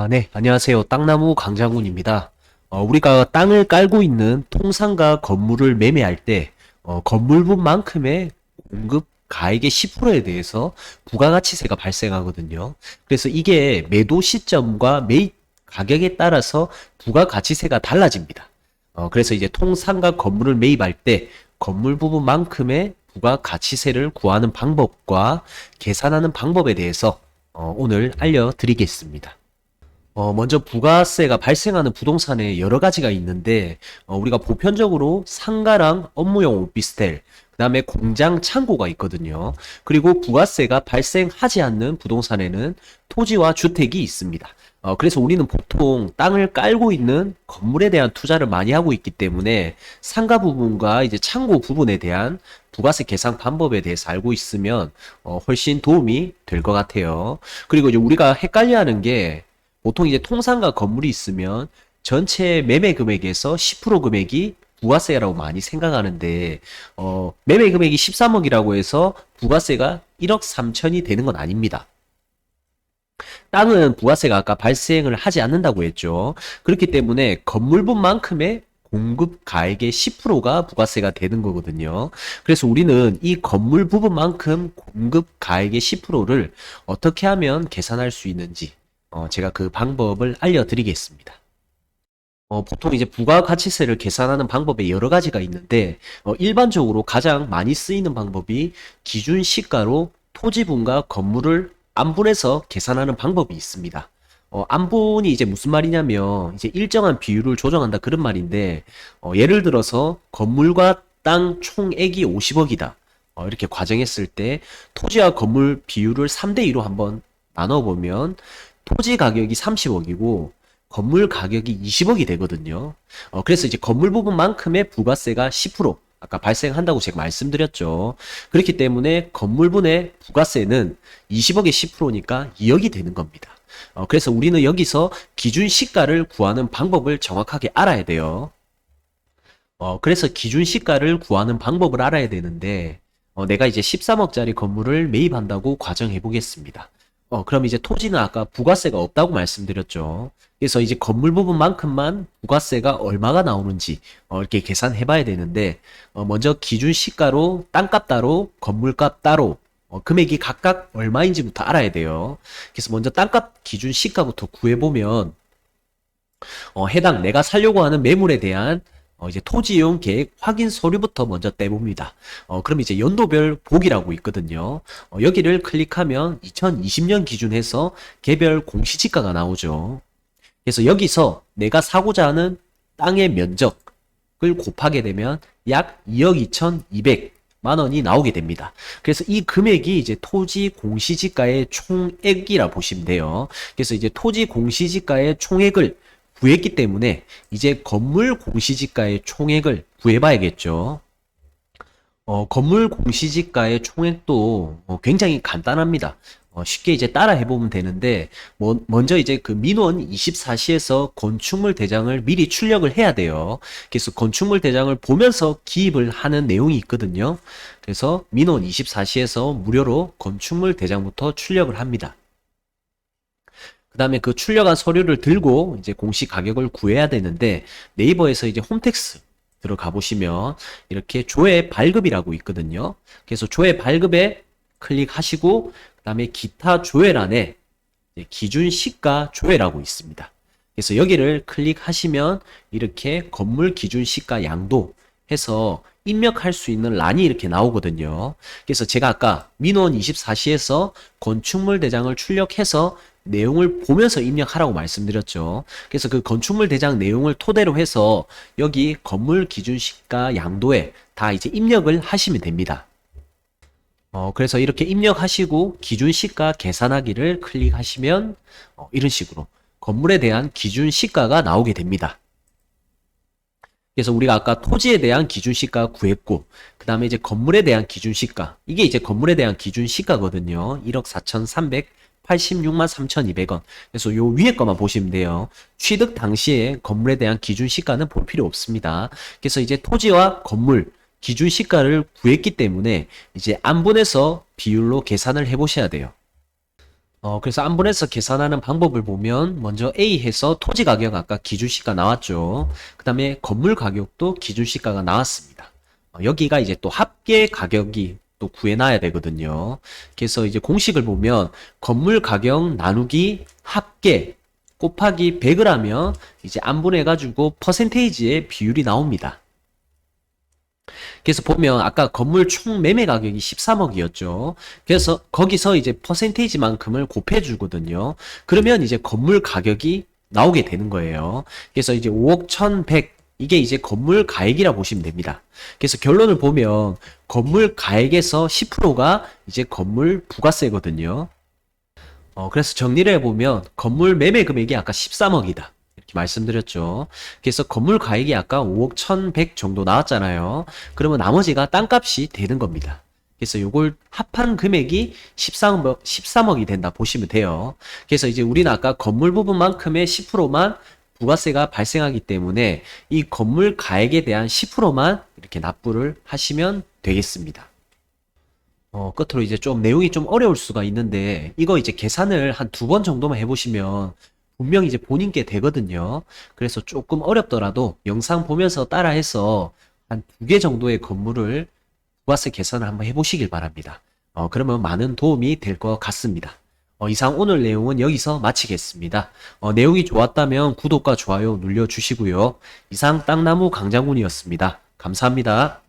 네, 안녕하세요. 땅나무 강장군입니다. 우리가 땅을 깔고 있는 통상가 건물을 매매할 때, 건물분만큼의 공급 가액의 10%에 대해서 부가가치세가 발생하거든요. 그래서 이게 매도 시점과 매입 가격에 따라서 부가가치세가 달라집니다. 그래서 이제 통상가 건물을 매입할 때 건물 부분만큼의 부가가치세를 구하는 방법과 계산하는 방법에 대해서 오늘 알려드리겠습니다. 먼저 부가세가 발생하는 부동산에 여러 가지가 있는데, 우리가 보편적으로 상가랑 업무용 오피스텔, 그 다음에 공장, 창고가 있거든요. 그리고 부가세가 발생하지 않는 부동산에는 토지와 주택이 있습니다. 그래서 우리는 보통 땅을 깔고 있는 건물에 대한 투자를 많이 하고 있기 때문에 상가 부분과 이제 창고 부분에 대한 부가세 계산 방법에 대해서 알고 있으면 훨씬 도움이 될 것 같아요. 그리고 이제 우리가 헷갈려 하는 게 보통 이제 통상가 건물이 있으면 전체 매매 금액에서 10% 금액이 부가세라고 많이 생각하는데, 매매 금액이 13억이라고 해서 부가세가 1억 3천이 되는 건 아닙니다. 땅은 부가세가 아까 발생을 하지 않는다고 했죠. 그렇기 때문에 건물분만큼의 공급 가액의 10%가 부가세가 되는 거거든요. 그래서 우리는 이 건물 부분만큼 공급 가액의 10%를 어떻게 하면 계산할 수 있는지 제가 그 방법을 알려드리겠습니다. 보통 이제 부가가치세를 계산하는 방법에 여러 가지가 있는데, 일반적으로 가장 많이 쓰이는 방법이 기준 시가로 토지분과 건물을 안분해서 계산하는 방법이 있습니다. 안분이 이제 무슨 말이냐면, 이제 일정한 비율을 조정한다 그런 말인데, 예를 들어서 건물과 땅 총액이 50억이다. 이렇게 과정했을 때 토지와 건물 비율을 3대2로 한번 나눠보면 토지 가격이 30억이고 건물 가격이 20억이 되거든요. 그래서 이제 건물 부분만큼의 부가세가 10% 아까 발생한다고 제가 말씀드렸죠. 그렇기 때문에 건물분의 부가세는 20억의 10%니까 2억이 되는 겁니다. 그래서 우리는 여기서 기준 시가를 구하는 방법을 정확하게 알아야 돼요. 그래서 기준 시가를 구하는 방법을 알아야 되는데, 내가 이제 13억짜리 건물을 매입한다고 가정해 보겠습니다. 그럼 이제 토지는 아까 부가세가 없다고 말씀드렸죠. 그래서 이제 건물 부분만큼만 부가세가 얼마가 나오는지 이렇게 계산해 봐야 되는데, 먼저 기준 시가로 땅값 따로 건물값 따로 금액이 각각 얼마인지부터 알아야 돼요. 그래서 먼저 땅값 기준 시가부터 구해보면 해당 내가 살려고 하는 매물에 대한 이제 토지 이용 계획 확인 서류부터 먼저 떼봅니다. 그럼 이제 연도별 보기라고 있거든요. 여기를 클릭하면 2020년 기준해서 개별 공시지가가 나오죠. 그래서 여기서 내가 사고자 하는 땅의 면적을 곱하게 되면 약 2억 2,200만 원이 나오게 됩니다. 그래서 이 금액이 이제 토지 공시지가의 총액이라 보시면 돼요. 그래서 이제 토지 공시지가의 총액을 구했기 때문에 이제 건물 공시지가의 총액을 구해봐야겠죠. 건물 공시지가의 총액도 굉장히 간단합니다. 쉽게 이제 따라 해보면 되는데, 먼저 이제 그 민원 24시에서 건축물 대장을 미리 출력을 해야 돼요. 그래서 건축물 대장을 보면서 기입을 하는 내용이 있거든요. 그래서 민원 24시에서 무료로 건축물 대장부터 출력을 합니다. 그 다음에 그 출력한 서류를 들고 이제 공시 가격을 구해야 되는데 네이버에서 이제 홈택스 들어가 보시면 이렇게 조회 발급이라고 있거든요. 그래서 조회 발급에 클릭하시고 그 다음에 기타 조회란에 기준 시가 조회라고 있습니다. 그래서 여기를 클릭하시면 이렇게 건물 기준 시가 양도 해서 입력할 수 있는 란이 이렇게 나오거든요. 그래서 제가 아까 민원 24시에서 건축물 대장을 출력해서 내용을 보면서 입력하라고 말씀드렸죠. 그래서 그 건축물 대장 내용을 토대로 해서 여기 건물 기준 시가 양도에 다 이제 입력을 하시면 됩니다. 그래서 이렇게 입력하시고 기준 시가 계산하기를 클릭하시면 이런 식으로 건물에 대한 기준 시가가 나오게 됩니다. 그래서 우리가 아까 토지에 대한 기준 시가 구했고 그 다음에 이제 건물에 대한 기준 시가 이게 이제 건물에 대한 기준 시가거든요. 1억 4,386만 3,200원. 그래서 요 위에 거만 보시면 돼요. 취득 당시에 건물에 대한 기준 시가는 볼 필요 없습니다. 그래서 이제 토지와 건물 기준 시가를 구했기 때문에 이제 안분해서 비율로 계산을 해 보셔야 돼요. 그래서 안분해서 계산하는 방법을 보면 먼저 A 해서 토지 가격 아까 기준시가 나왔죠. 그 다음에 건물 가격도 기준시가가 나왔습니다. 여기가 이제 또 합계 가격이 또 구해놔야 되거든요. 그래서 이제 공식을 보면 건물 가격 나누기 합계 곱하기 100을 하면 이제 안분해가지고 퍼센테이지의 비율이 나옵니다. 그래서 보면 아까 건물 총 매매 가격이 13억이었죠. 그래서 거기서 이제 퍼센테이지만큼을 곱해 주거든요. 그러면 이제 건물 가격이 나오게 되는 거예요. 그래서 이제 5억 1100 이게 이제 건물 가액이라 보시면 됩니다. 그래서 결론을 보면 건물 가액에서 10%가 이제 건물 부가세거든요. 그래서 정리를 해보면 건물 매매 금액이 아까 13억이다. 이렇게 말씀드렸죠. 그래서 건물 가액이 아까 5억 1100 정도 나왔잖아요. 그러면 나머지가 땅값이 되는 겁니다. 그래서 요걸 합한 금액이 13억이 된다 보시면 돼요. 그래서 이제 우리는 아까 건물 부분만큼의 10%만 부가세가 발생하기 때문에 이 건물 가액에 대한 10%만 이렇게 납부를 하시면 되겠습니다. 끝으로 이제 좀 내용이 좀 어려울 수가 있는데 이거 이제 계산을 한 2번 정도만 해보시면 분명히 이제 본인께 되거든요. 그래서 조금 어렵더라도 영상 보면서 따라해서 한 2개 정도의 건물을 부가세 계산을 한번 해보시길 바랍니다. 그러면 많은 도움이 될 것 같습니다. 이상 오늘 내용은 여기서 마치겠습니다. 내용이 좋았다면 구독과 좋아요 눌러주시고요. 이상 땅나무 강장군이었습니다. 감사합니다.